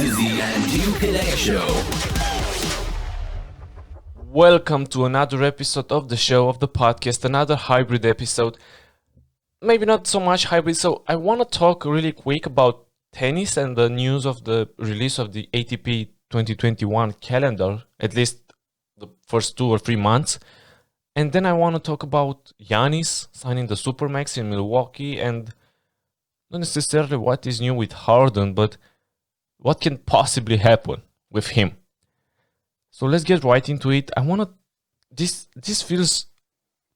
is the Andu Kedei Show. Welcome to another episode of the show, of the podcast, another hybrid episode. Maybe not so much hybrid, so I want to talk really quick about tennis and the news of the release of the ATP 2021 calendar, at least the first 2 or 3 months. And then I want to talk about Giannis signing the supermax in Milwaukee, and not necessarily what is new with Harden, but what can possibly happen with him. So let's get right into it. This feels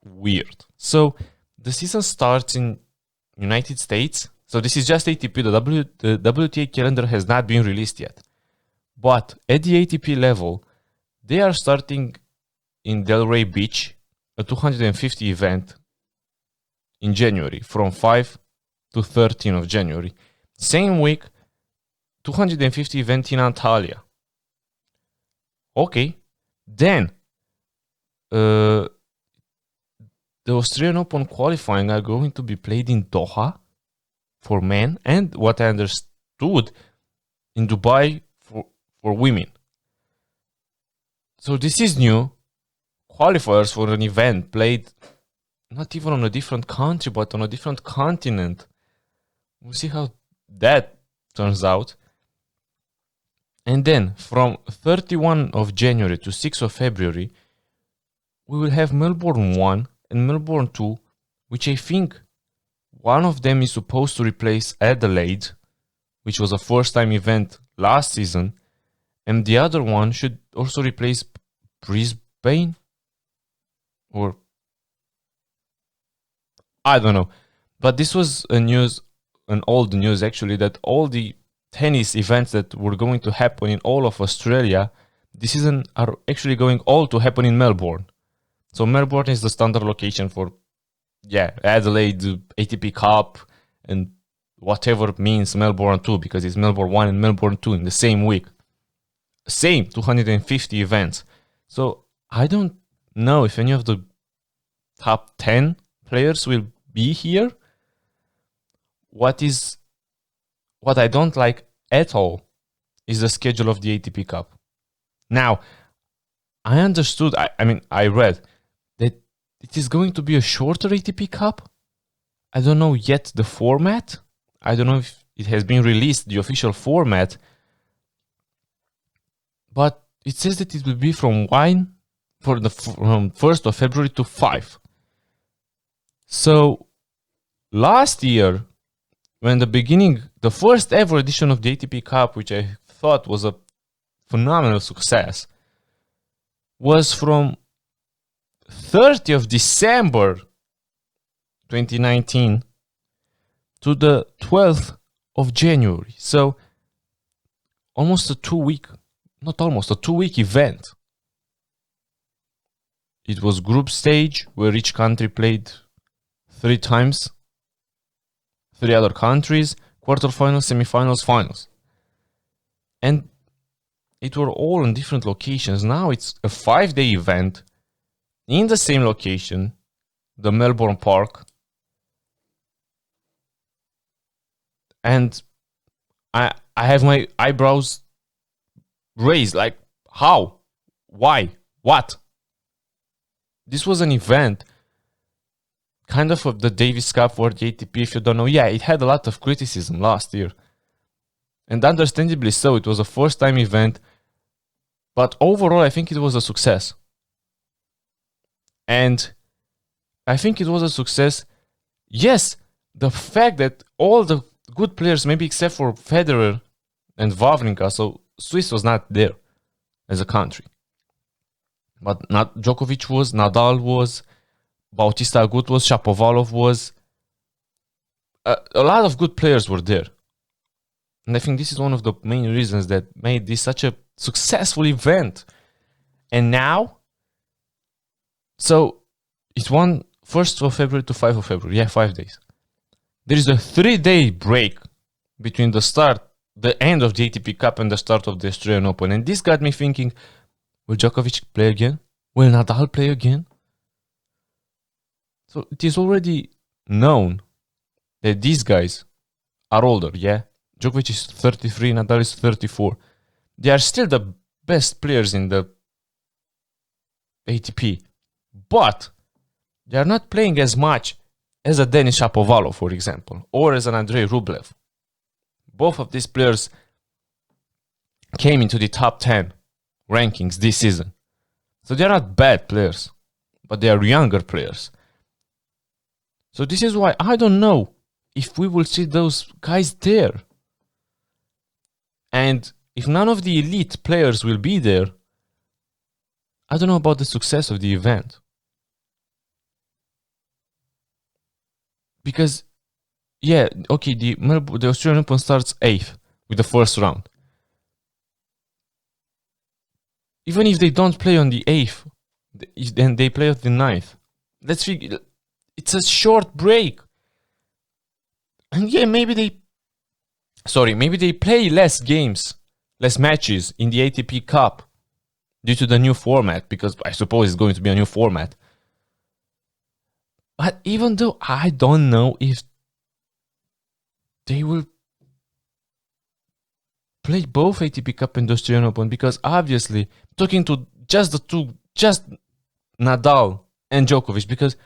weird. So the season starts in United States. So this is just ATP. The WTA calendar has not been released yet. But at the ATP level, they are starting in Delray Beach, a 250 event in January, from 5 to 13 of January. Same week, 250 event in Antalya. Okay, then the Australian Open qualifying are going to be played in Doha for men, and what I understood, in Dubai for women. So this is new. Qualifiers for an event played not even on a different country, but on a different continent. We'll see how that turns out. And then from 31 of January to 6 of February, we will have Melbourne 1 and Melbourne 2, which I think one of them is supposed to replace Adelaide, which was a first-time event last season, and the other one should also replace Brisbane, or I don't know. But this was an old news actually, that all the tennis events that were going to happen in all of Australia this season are actually going all to happen in Melbourne. So Melbourne is the standard location for Adelaide, ATP Cup, and whatever means Melbourne 2, because it's Melbourne 1 and Melbourne 2 in the same week. Same 250 events. So I don't know if any of the top 10 players will be here. What I don't like at all is the schedule of the ATP Cup. Now, I understood, I read that it is going to be a shorter ATP Cup. I don't know yet the format. I don't know if it has been released, the official format. But it says that it will be from 1st of February to 5. So, last year, when the first ever edition of the ATP Cup, which I thought was a phenomenal success, was from 30th of December 2019 to the 12th of January. So almost a 2-week event. It was group stage where each country played 3 times. 3 other countries, quarterfinals, semifinals, finals. And it were all in different locations. Now it's a 5-day event in the same location, the Melbourne Park. And I have my eyebrows raised, like, how? Why? What? This was an event kind of the Davis Cup for the ATP, if you don't know. Yeah, it had a lot of criticism last year. And understandably so, it was a first-time event. But overall, I think it was a success. And I think it was a success. Yes, the fact that all the good players, maybe except for Federer and Wawrinka, so Swiss was not there as a country. But not Djokovic was, Nadal was, Bautista Agut was, Shapovalov was. A lot of good players were there. And I think this is one of the main reasons that made this such a successful event. And now, so it's 1st of February to 5 of February. Yeah, 5 days. There is a 3-day break between the end of the ATP Cup and the start of the Australian Open. And this got me thinking, will Djokovic play again? Will Nadal play again? So it is already known that these guys are older, yeah? Djokovic is 33, Nadal is 34. They are still the best players in the ATP, but they are not playing as much as a Denis Shapovalov, for example, or as an Andrei Rublev. Both of these players came into the top 10 rankings this season. So they're not bad players, but they are younger players. So this is why I don't know if we will see those guys there. And if none of the elite players will be there, I don't know about the success of the event. Because, yeah, okay, the Australian Open starts 8th with the first round. Even if they don't play on the 8th, then they play on the 9th. Let's figure, it's a short break. And yeah, maybe they play less games, less matches in the ATP Cup due to the new format, because I suppose it's going to be a new format. But even though I don't know if they will play both ATP Cup and Australian Open, because obviously, talking to just Nadal and Djokovic, because,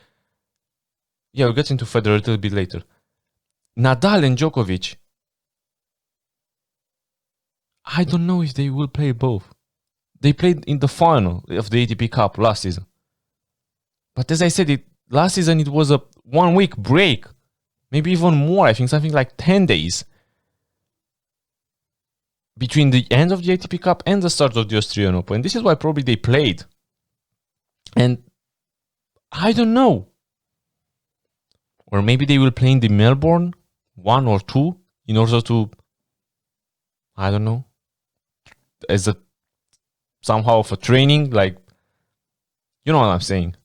yeah, we'll get into Federer a little bit later. Nadal and Djokovic, I don't know if they will play both. They played in the final of the ATP Cup last season. But as I said, last season it was a 1 week break. Maybe even more, I think something like 10 days. Between the end of the ATP Cup and the start of the Australian Open. This is why probably they played. And I don't know. Or maybe they will play in the Melbourne 1 or 2 in order to, I don't know, as a somehow of a training, like, you know what I'm saying,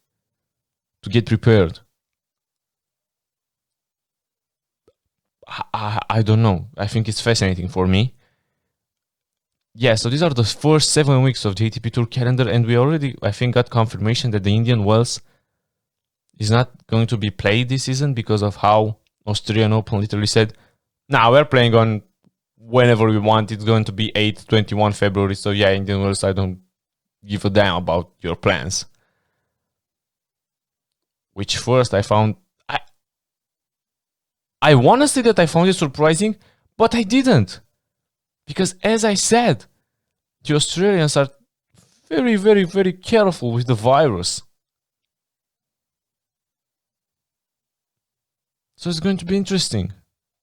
to get prepared. I don't know. I think it's fascinating for me. Yeah, so these are the first 7 weeks of the ATP Tour calendar, and we already, I think, got confirmation that the Indian Wells is not going to be played this season because of how Australian Open literally said, nah, we're playing on whenever we want. It's going to be 21 February. So yeah, Indian Wells, I don't give a damn about your plans. Which first I found, I want to say that I found it surprising, but I didn't. Because as I said, the Australians are very, very, very careful with the virus. So it's going to be interesting.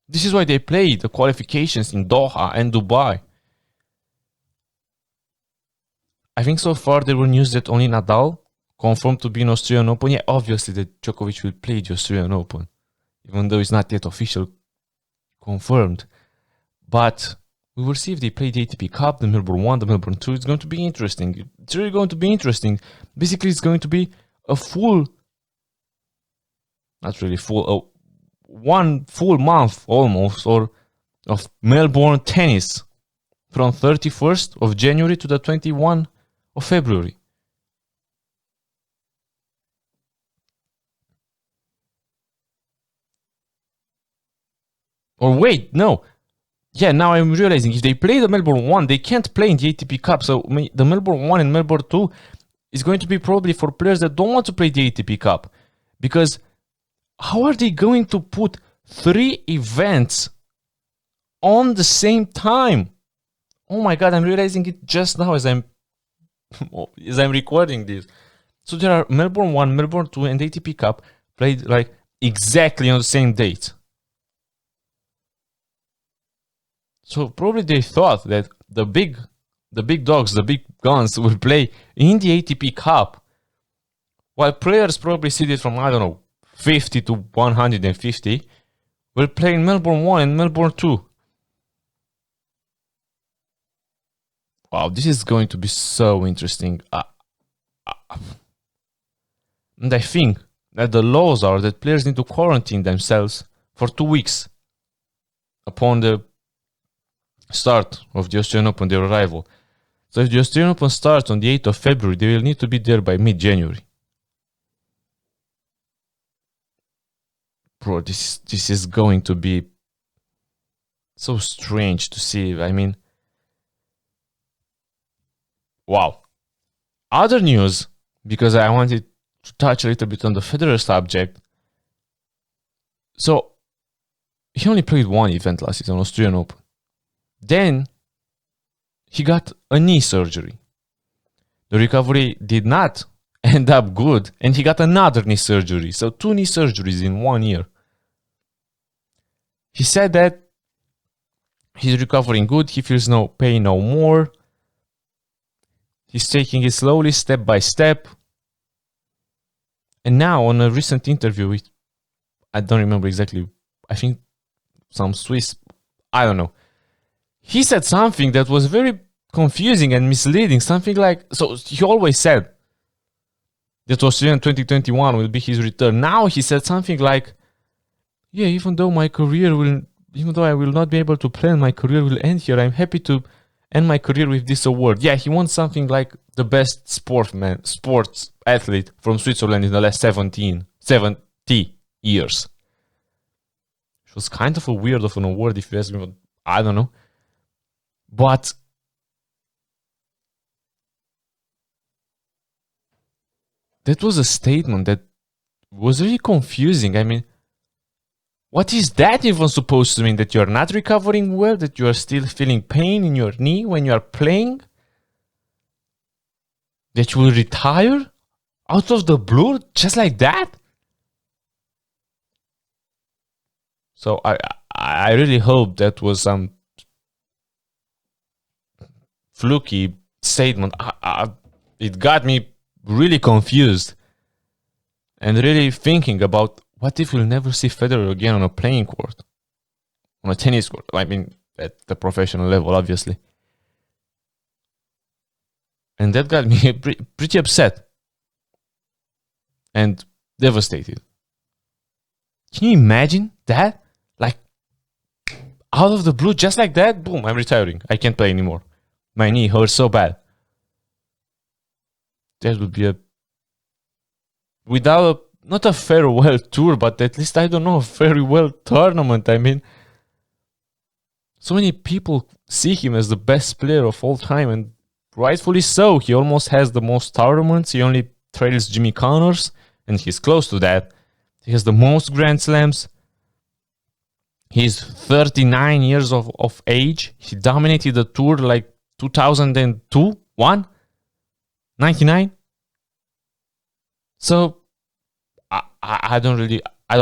This is why they play the qualifications in Doha and Dubai. I think so far there were news that only Nadal confirmed to be in Australian Open. Yeah, obviously that Djokovic will play the Australian Open, even though it's not yet official confirmed. But we will see if they play the ATP Cup, the Melbourne 1, the Melbourne 2. It's going to be interesting. It's really going to be interesting. Basically, it's going to be a full, not really full, 1 full month almost, or of Melbourne tennis from 31st of January to the 21 of February. Or wait, no. Yeah, now I'm realizing if they play the Melbourne 1, they can't play in the ATP Cup. So the Melbourne 1 and Melbourne 2 is going to be probably for players that don't want to play the ATP Cup. Because how are they going to put 3 events on the same time? Oh my god, I'm realizing it just now as I'm recording this. So there are Melbourne 1, Melbourne 2 and ATP Cup played like exactly on the same date. So probably they thought that the big dogs, the big guns will play in the ATP Cup, while players probably seeded from, I don't know, 50 to 150 will play in Melbourne 1 and Melbourne 2. Wow, this is going to be so interesting. And I think that the laws are that players need to quarantine themselves for 2 weeks upon the start of the Australian Open, their arrival. So if the Australian Open starts on the 8th of February, they will need to be there by mid-January. Bro, this is going to be So strange to see. I mean, wow. Other news, because I wanted to touch a little bit on the Federer subject. So he only played one event last season, Australian Open. Then he got a knee surgery. The recovery did not end up good, and he got another knee surgery. So 2 knee surgeries in 1 year. He said that he's recovering good. He feels no pain no more. He's taking it slowly, step by step. And now on a recent interview with, I don't remember exactly, I think some Swiss, I don't know. He said something that was very confusing and misleading. Something like, so he always said that Australian 2021 will be his return. Now he said something like, yeah, even though I will not be able to play and my career will end here, I'm happy to end my career with this award. Yeah, he wants something like the best sports athlete from Switzerland in the last 70 years. It was kind of a weird of an award if you ask me, but I don't know. But that was a statement that was really confusing. I mean, what is that even supposed to mean? That you're not recovering well? That you are still feeling pain in your knee when you are playing? That you will retire out of the blue just like that? So I really hope that was some fluky statement. It got me really confused and really thinking about, what if we'll never see Federer again on a playing court? On a tennis court. I mean, at the professional level, obviously. And that got me pretty upset. And devastated. Can you imagine that? Like, out of the blue, just like that, boom, I'm retiring. I can't play anymore. My knee hurts so bad. That would be not a farewell tour, but at least, I don't know, a farewell tournament. I mean, so many people see him as the best player of all time, and rightfully so. He almost has the most tournaments. He only trails Jimmy Connors, and he's close to that. He has the most Grand Slams. He's 39 years of age. He dominated the tour like 2002, 1, 99. So I don't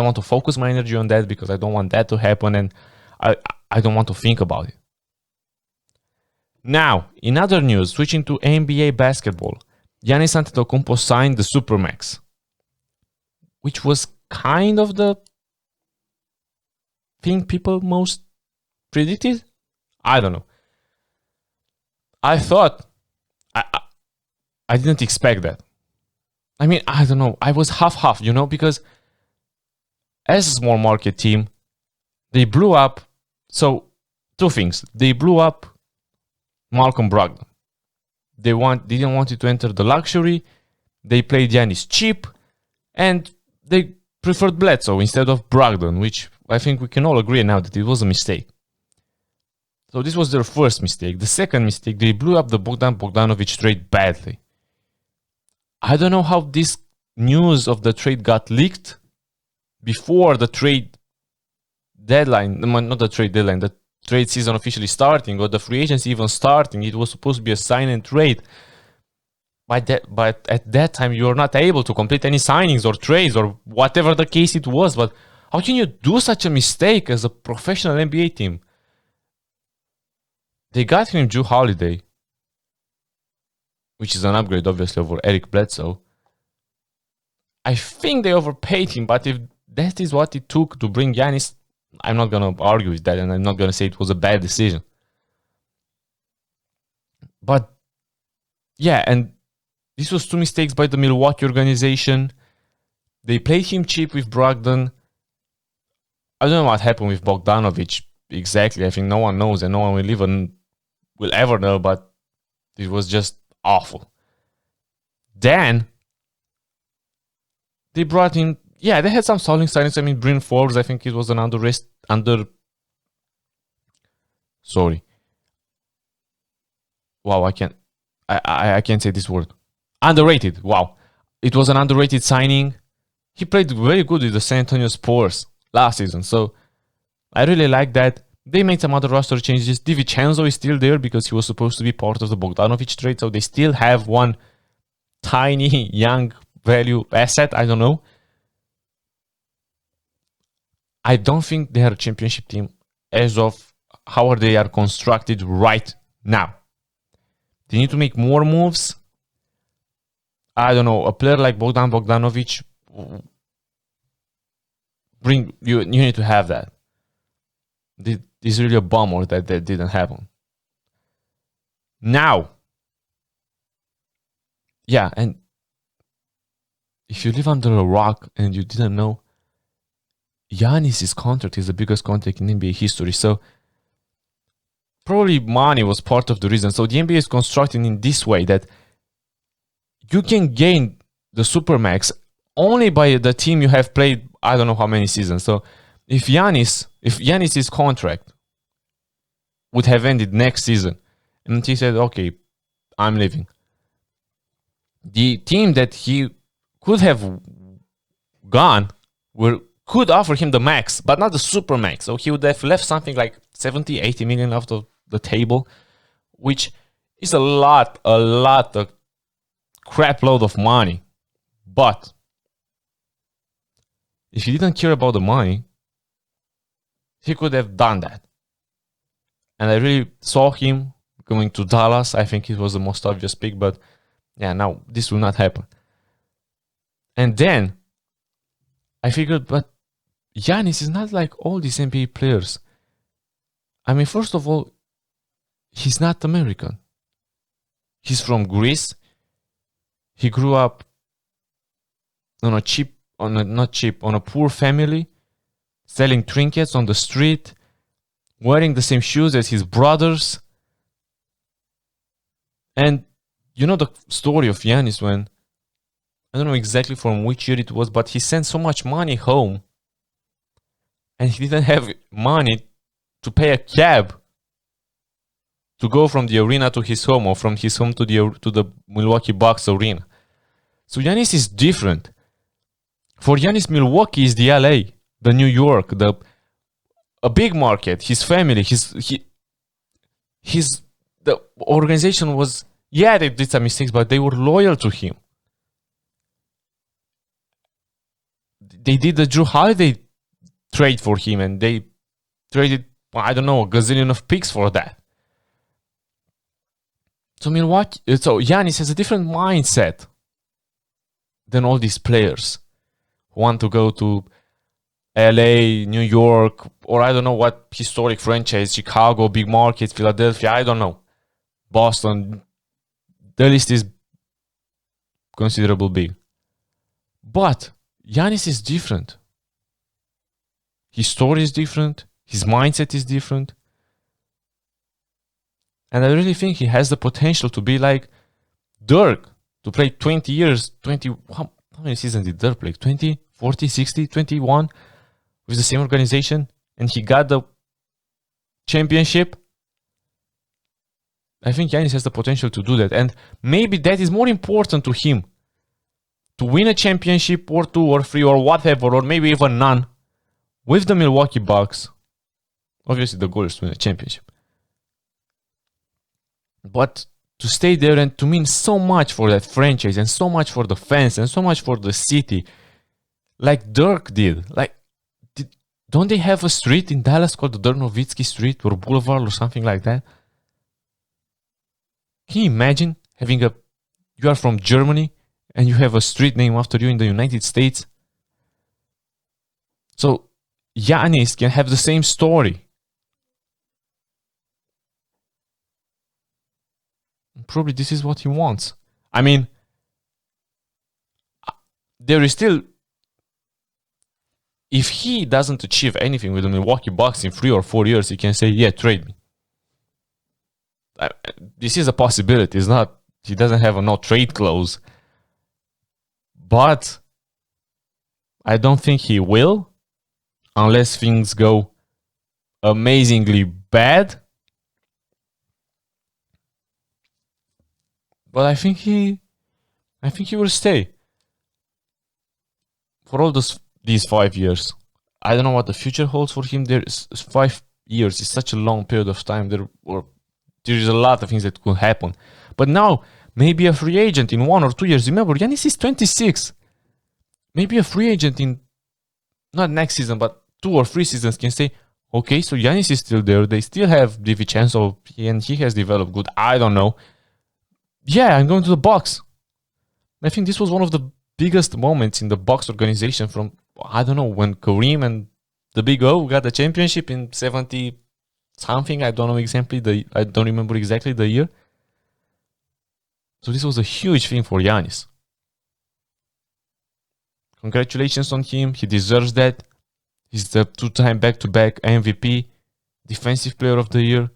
want to focus my energy on that, because I don't want that to happen, and I don't want to think about it. Now, in other news, switching to NBA basketball, Giannis Antetokounmpo signed the supermax, which was kind of the thing people most predicted. I don't know. I thought I didn't expect that. I mean, I don't know. I was half, because as a small market team, they blew up. So, 2 things. They blew up Malcolm Brogdon. They didn't want it to enter the luxury. They played Giannis cheap. And they preferred Bledsoe instead of Brogdon, which I think we can all agree now that it was a mistake. So this was their first mistake. The second mistake, they blew up the Bogdan-Bogdanovic trade badly. I don't know how this news of the trade got leaked before the trade deadline, not the trade deadline, the trade season officially starting, or the free agency even starting. It was supposed to be a sign and trade. But at that time, you were not able to complete any signings or trades or whatever the case it was. But how can you do such a mistake as a professional NBA team? They got him Jrue Holiday, which is an upgrade, obviously, over Eric Bledsoe. I think they overpaid him, but if that is what it took to bring Giannis, I'm not going to argue with that, and I'm not going to say it was a bad decision. But, yeah, and this was 2 mistakes by the Milwaukee organization. They played him cheap with Brogdon. I don't know what happened with Bogdanovic exactly. I think no one knows, and no one will ever know, but it was just awful. Then they brought in, they had some solid signings. I mean, Bryn Forbes, I think it was an Sorry. Wow, I can't say this word. Underrated. Wow. It was an underrated signing. He played very good with the San Antonio Spurs last season. So I really like that. They made some other roster changes. DiVincenzo is still there because he was supposed to be part of the Bogdanovic trade. So they still have one tiny young value asset. I don't know. I don't think they are a championship team as of how they are constructed right now. They need to make more moves. I don't know. A player like Bogdanovic, you need to have that. It's really a bummer that didn't happen. Now, yeah, and if you live under a rock and you didn't know, Giannis' contract is the biggest contract in NBA history. So probably money was part of the reason. So the NBA is constructed in this way that you can gain the supermax only by the team you have played I don't know how many seasons. So if Giannis' contract would have ended next season and he said, okay, I'm leaving, the team that he could have gone could offer him the max, but not the super max. So he would have left something like 70, 80 million off the table, which is a lot of crap load of money. But if he didn't care about the money, he could have done that. And I really saw him going to Dallas. I think it was the most obvious pick, but yeah, now this will not happen. And then I figured, but Giannis is not like all these NBA players. I mean, first of all, he's not American. He's from Greece. He grew up on a poor family, selling trinkets on the street, wearing the same shoes as his brothers. And you know the story of Giannis when, I don't know exactly from which year it was, but he sent so much money home and he didn't have money to pay a cab to go from the arena to his home or from his home to the Milwaukee Bucks arena. So Giannis is different. For Giannis, Milwaukee is the LA, the New York, a big market. His family, the organization was, yeah, they did some mistakes, but they were loyal to him. They did the Drew Holiday trade for him, and they traded, I don't know, a gazillion of picks for that. So Giannis has a different mindset than all these players who want to go to LA, New York, or I don't know what historic franchise, Chicago, big market, Philadelphia, I don't know, Boston. The list is considerably big. But Giannis is different. His story is different. His mindset is different. And I really think he has the potential to be like Dirk, to play 20 years, how many seasons did Dirk play? 20, 40, 60, 21 with the same organization, and he got the championship. I think Giannis has the potential to do that, and maybe that is more important to him, to win a championship or 2 or 3 or whatever, or maybe even none, with the Milwaukee Bucks. Obviously the goal is to win a championship, but to stay there and to mean so much for that franchise and so much for the fans and so much for the city, like Dirk did. Don't they have a street in Dallas called the Dirk Nowitzki Street or Boulevard or something like that? Can you imagine you are from Germany and you have a street named after you in the United States? So Giannis can have the same story. Probably this is what he wants. I mean, there is still, if he doesn't achieve anything with the Milwaukee Bucks in 3 or 4 years, he can say, yeah, trade me. This is a possibility. It's not, he doesn't have a no trade clause. But I don't think he will, unless things go amazingly bad. but I think he will stay for all these 5 years. I don't know what the future holds for him. There is 5 years is such a long period of time. There is a lot of things that could happen. But now, maybe a free agent in 1 or 2 years. Remember, Giannis is 26. Maybe a free agent in, not next season, but 2 or 3 seasons can say, okay, so Giannis is still there. They still have DiVincenzo, and he has developed good. I don't know. Yeah, I'm going to the Bucks. I think this was one of the biggest moments in the Bucks organization from, I don't know, when Kareem and the Big O got the championship in 70 something. I don't remember exactly the year. So this was a huge thing for Giannis. Congratulations on him. He deserves that. He's the 2-time back-to-back MVP, Defensive Player of the Year.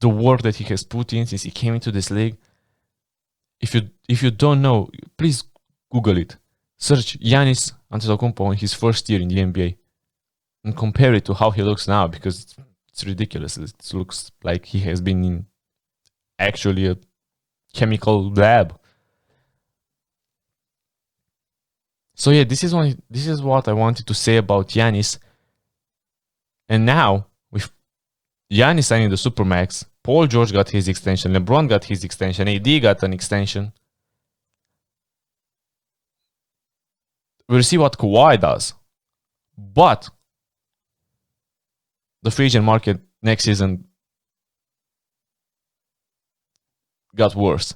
The work that he has put in since he came into this league. If you don't know, please Google it. Search Giannis Antetokounmpo in his first year in the NBA and compare it to how he looks now, because it's ridiculous. It looks like he has been in actually a chemical lab. So yeah, this is what I wanted to say about Giannis. And now, with Giannis signing the supermax, Paul George got his extension, LeBron got his extension, AD got an extension. We'll see what Kawhi does. But the free agent market next season got worse.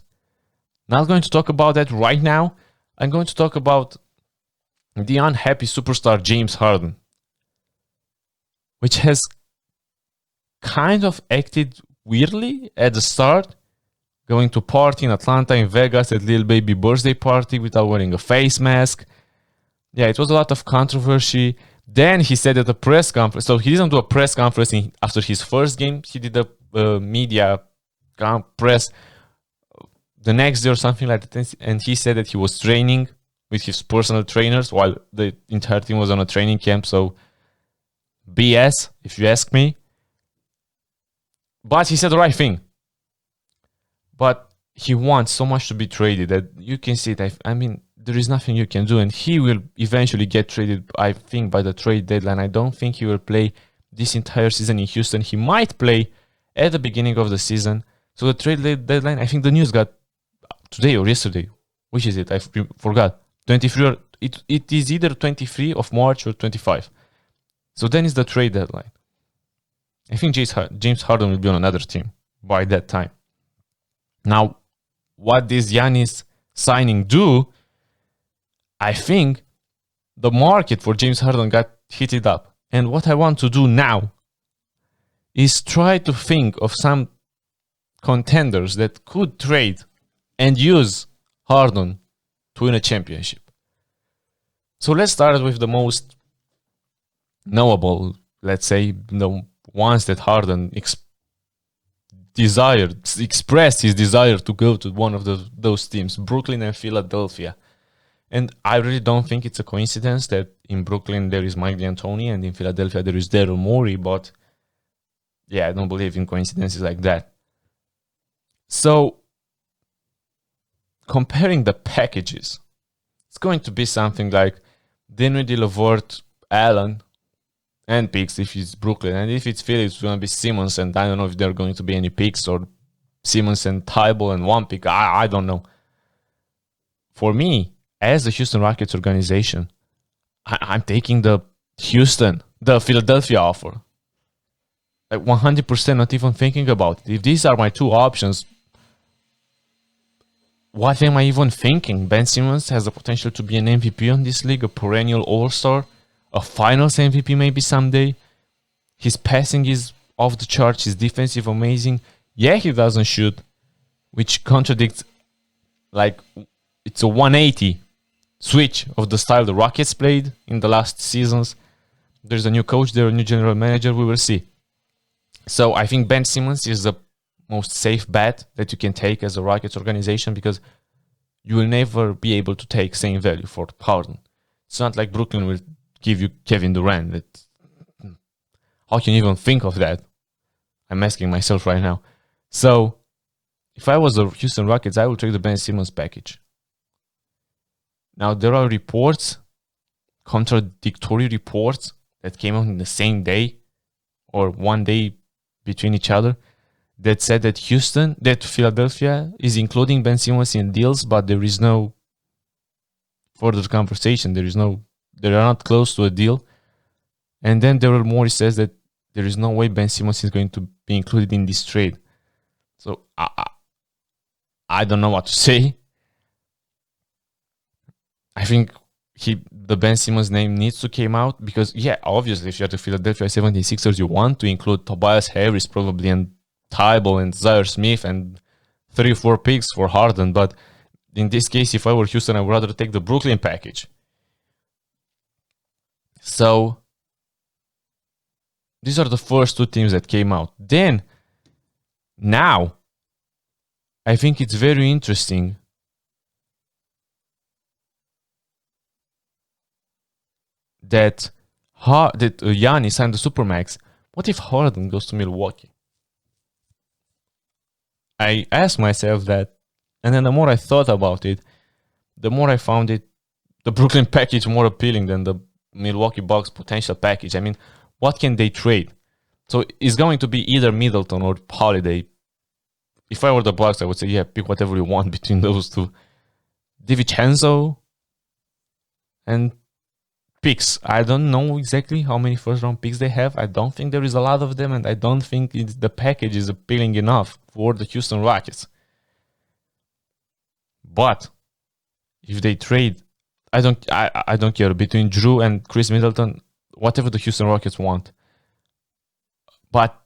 Not going to talk about that right now. I'm going to talk about the unhappy superstar James Harden, which has kind of acted weirdly at the start, going to party in Atlanta, in Vegas, at Lil Baby birthday party without wearing a face mask. Yeah, it was a lot of controversy. Then he said at a press conference, so he didn't do a press conference after his first game. He did a media press the next day or something like that. And he said that he was training with his personal trainers while the entire team was on a training camp. So BS, if you ask me. But he said the right thing. But he wants so much to be traded that you can see that, I mean, there is nothing you can do. And he will eventually get traded, I think, by the trade deadline. I don't think he will play this entire season in Houston. He might play at the beginning of the season. So the trade deadline, I think the news got today or yesterday. Which is it? I forgot. 23 or it is either 23 of March or 25. So then is the trade deadline. I think James Harden will be on another team by that time. Now, what does Giannis signing do? I think the market for James Harden got heated up. And what I want to do now is try to think of some contenders that could trade and use Harden to win a championship. So let's start with the most knowable, let's say, the ones that Harden expressed his desire to go to one of those teams, Brooklyn and Philadelphia. And I really don't think it's a coincidence that in Brooklyn there is Mike D'Antoni and in Philadelphia there is Daryl Morey, but yeah, I don't believe in coincidences like that. So, comparing the packages, it's going to be something like Dinwiddie, LeVert, Allen, and picks if it's Brooklyn. And if it's Philly, it's going to be Simmons, and I don't know if there are going to be any picks, or Simmons and Tybalt and one pick. I don't know. For me, as the Houston Rockets organization, I'm taking the Philadelphia offer. Like 100%, not even thinking about it. If these are my two options, what am I even thinking? Ben Simmons has the potential to be an MVP on this league, a perennial all-star, a finals MVP maybe someday. His passing is off the charts, his defensive amazing. Yeah, he doesn't shoot, which contradicts, like, it's a 180 switch of the style the Rockets played in the last seasons. There's a new coach there, a new general manager, we will see. So I think Ben Simmons is the most safe bet that you can take as a Rockets organization, because you will never be able to take same value for Harden. It's not like Brooklyn will give you Kevin Durant. How can you even think of that? I'm asking myself right now. So if I was the Houston Rockets, I would trade the Ben Simmons package. Now, there are reports, contradictory reports, that came out in the same day or one day between each other that said that Philadelphia is including Ben Simmons in deals, but there is no further conversation. They are not close to a deal. And then Daryl Morey says that there is no way Ben Simmons is going to be included in this trade. So I don't know what to say. I think the Ben Simmons name needs to come out because, yeah, obviously, if you're the Philadelphia 76ers, you want to include Tobias Harris probably and Tybalt and Zaire Smith and 3 or 4 picks for Harden. But in this case, if I were Houston, I would rather take the Brooklyn package. So these are the first 2 teams that came out. Then, now, I think it's very interesting that Giannis signed the supermax. What if Harden goes to Milwaukee? I asked myself that, and then the more I thought about it, the more I found the Brooklyn package more appealing than the Milwaukee Bucks potential package. I mean, what can they trade? So it's going to be either Middleton or Holiday. If I were the Bucks, I would say, yeah, pick whatever you want between those 2. DiVincenzo and picks. I don't know exactly how many first-round picks they have. I don't think there is a lot of them, and I don't think the package is appealing enough for the Houston Rockets. But if they trade, I don't care between Drew and Chris Middleton, whatever the Houston Rockets want. But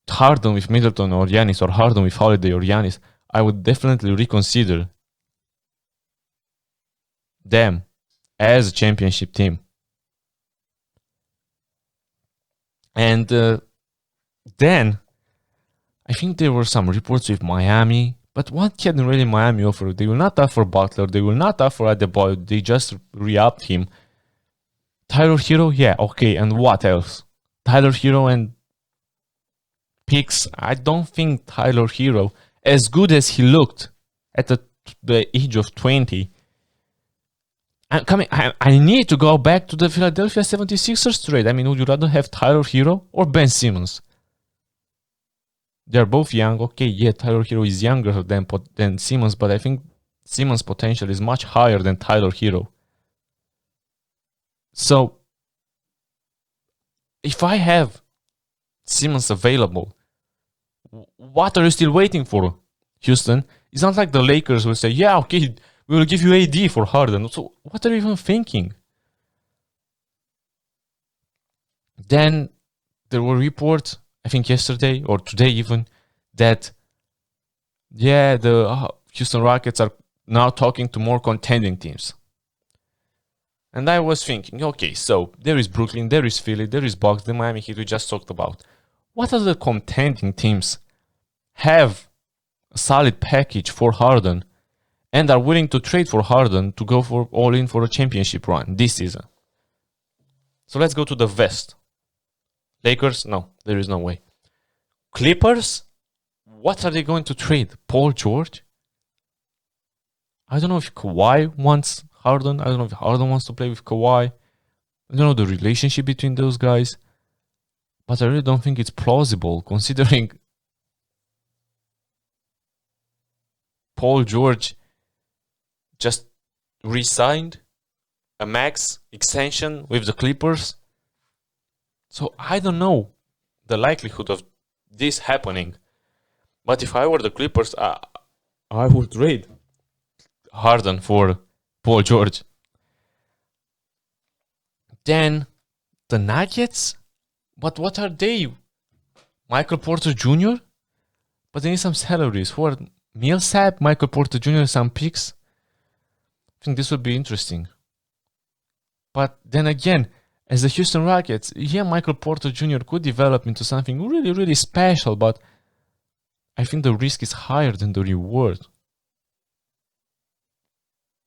Harden with Middleton or Giannis, or Harden with Holiday or Giannis, I would definitely reconsider them as a championship team. And then I think there were some reports with Miami, but what can really Miami offer? They will not offer Butler, they will not offer Adebayo, they just re-upped him. Tyler Hero, yeah, okay, and what else? Tyler Hero and picks. I don't think Tyler Hero, as good as he looked at the age of 20, I need to go back to the Philadelphia 76ers trade. I mean, would you rather have Tyler Hero or Ben Simmons? They're both young. Okay, yeah, Tyler Hero is younger than Simmons, but I think Simmons' potential is much higher than Tyler Hero. So, if I have Simmons available, what are you still waiting for, Houston? It's not like the Lakers will say, yeah, okay, we will give you AD for Harden. So what are you even thinking? Then there were reports, I think yesterday or today even, that, yeah, the Houston Rockets are now talking to more contending teams. And I was thinking, okay, so there is Brooklyn, there is Philly, there is Bucks, the Miami Heat we just talked about. What other contending teams have a solid package for Harden and are willing to trade for Harden to go for all in for a championship run this season? So let's go to the West. Lakers? No, there is no way. Clippers? What are they going to trade? Paul George? I don't know if Kawhi wants Harden. I don't know if Harden wants to play with Kawhi. I don't know the relationship between those guys. But I really don't think it's plausible considering Paul George just re-signed a max extension with the Clippers. So I don't know the likelihood of this happening. But if I were the Clippers, I would trade Harden for Paul George. Then the Nuggets? But what are they? Michael Porter Jr.? But they need some salaries. Who are Millsap, Michael Porter Jr., some picks? I think this would be interesting. But then again, as the Houston Rockets, yeah, Michael Porter Jr. could develop into something really, really special, but I think the risk is higher than the reward.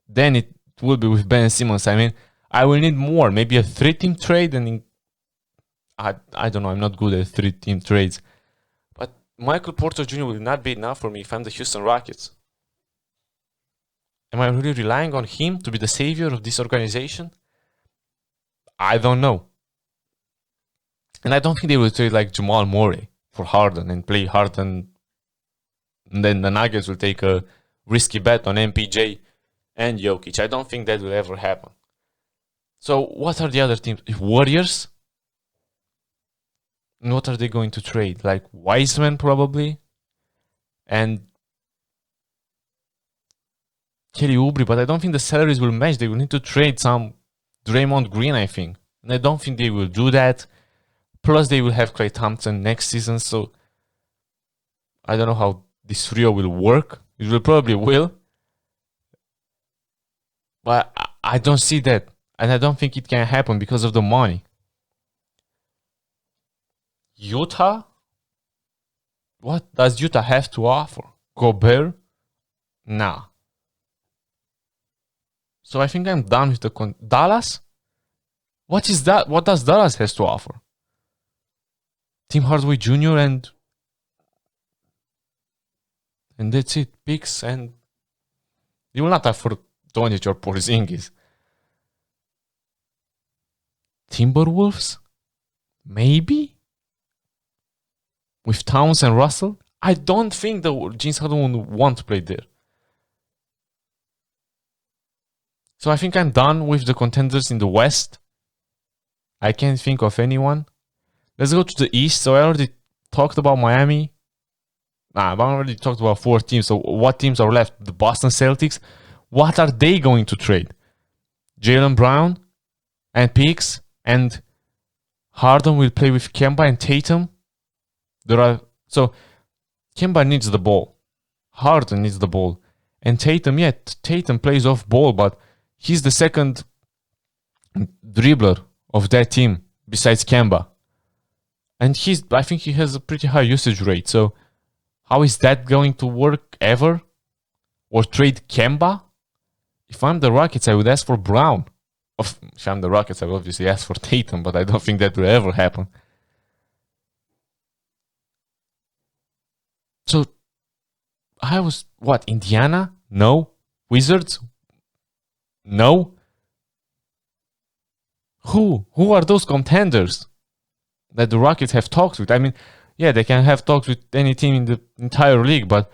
Then it will be with Ben Simmons. I mean, I will need more, maybe a 3-team trade, and I don't know, I'm not good at 3-team trades. But Michael Porter Jr. will not be enough for me if I'm the Houston Rockets. Am I really relying on him to be the savior of this organization? I don't know. And I don't think they will trade like Jamal Murray for Harden and play Harden. And then the Nuggets will take a risky bet on MPJ and Jokic. I don't think that will ever happen. So what are the other teams? Warriors? And what are they going to trade? Like Wiseman probably? And Kelly Oubre, but I don't think the salaries will match. They will need to trade some Draymond Green, I think. And I don't think they will do that. Plus, they will have Klay Thompson next season, so I don't know how this trio will work. It will probably will. But I don't see that. And I don't think it can happen because of the money. Utah? What does Utah have to offer? Gobert? Nah. So I think I'm done with the Dallas? What is that? What does Dallas has to offer? Tim Hardaway Jr. and that's it. Picks, and you will not have for Doncic or Porzingis. Timberwolves? Maybe? With Towns and Russell? I don't think the James Harden will want to play there. So I think I'm done with the contenders in the West. I can't think of anyone. Let's go to the East. So I already talked about Miami. I already talked about 4 teams. So what teams are left? The Boston Celtics. What are they going to trade? Jaylen Brown and picks, and Harden will play with Kemba and Tatum. So Kemba needs the ball. Harden needs the ball. And Tatum, Tatum plays off ball, but he's the second dribbler of that team besides Kemba. And I think he has a pretty high usage rate. So how is that going to work ever? Or trade Kemba? If I'm the Rockets, I would ask for Brown. If I'm the Rockets, I would obviously ask for Tatum, but I don't think that will ever happen. So I was, Indiana? No. Wizards? No. Who are those contenders that the Rockets have talks with? I mean, yeah, they can have talks with any team in the entire league, but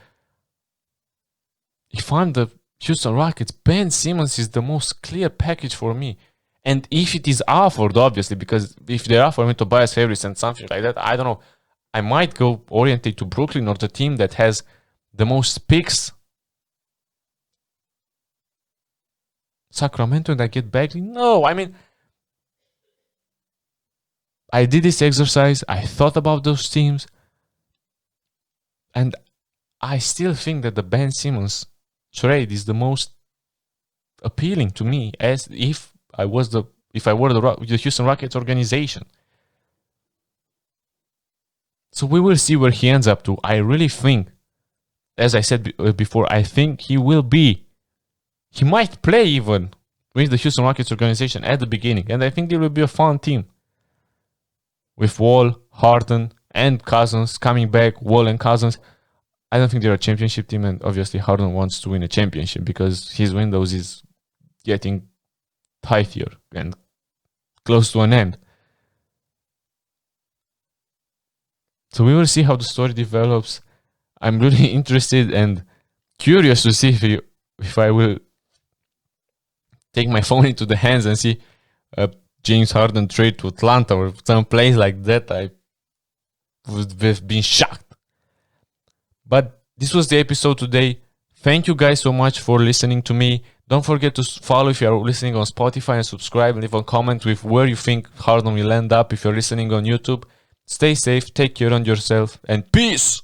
if I'm the Houston Rockets, Ben Simmons is the most clear package for me. And if it is offered, obviously, because if they offer me Tobias Harris and something like that, I don't know, I might go orientate to Brooklyn or the team that has the most picks. Sacramento, and I get Bagley? No, I mean, I did this exercise, I thought about those teams, and I still think that the Ben Simmons trade is the most appealing to me, as if I were the Houston Rockets organization. So we will see where he ends up to. I really think, as I said before, I think he might play even with the Houston Rockets organization at the beginning, and I think it will be a fun team. With Wall, Harden, and Cousins coming back, Wall and Cousins. I don't think they're a championship team, and obviously Harden wants to win a championship because his windows is getting tighter and close to an end. So we will see how the story develops. I'm really interested and curious to see if I will take my phone into the hands and see James Harden trade to Atlanta or some place like that. I would have been shocked. But this was the episode today. Thank you guys so much for listening to me. Don't forget to follow if you are listening on Spotify, and subscribe and leave a comment with where you think Harden will end up if you're listening on YouTube. Stay safe, take care of yourself, and peace!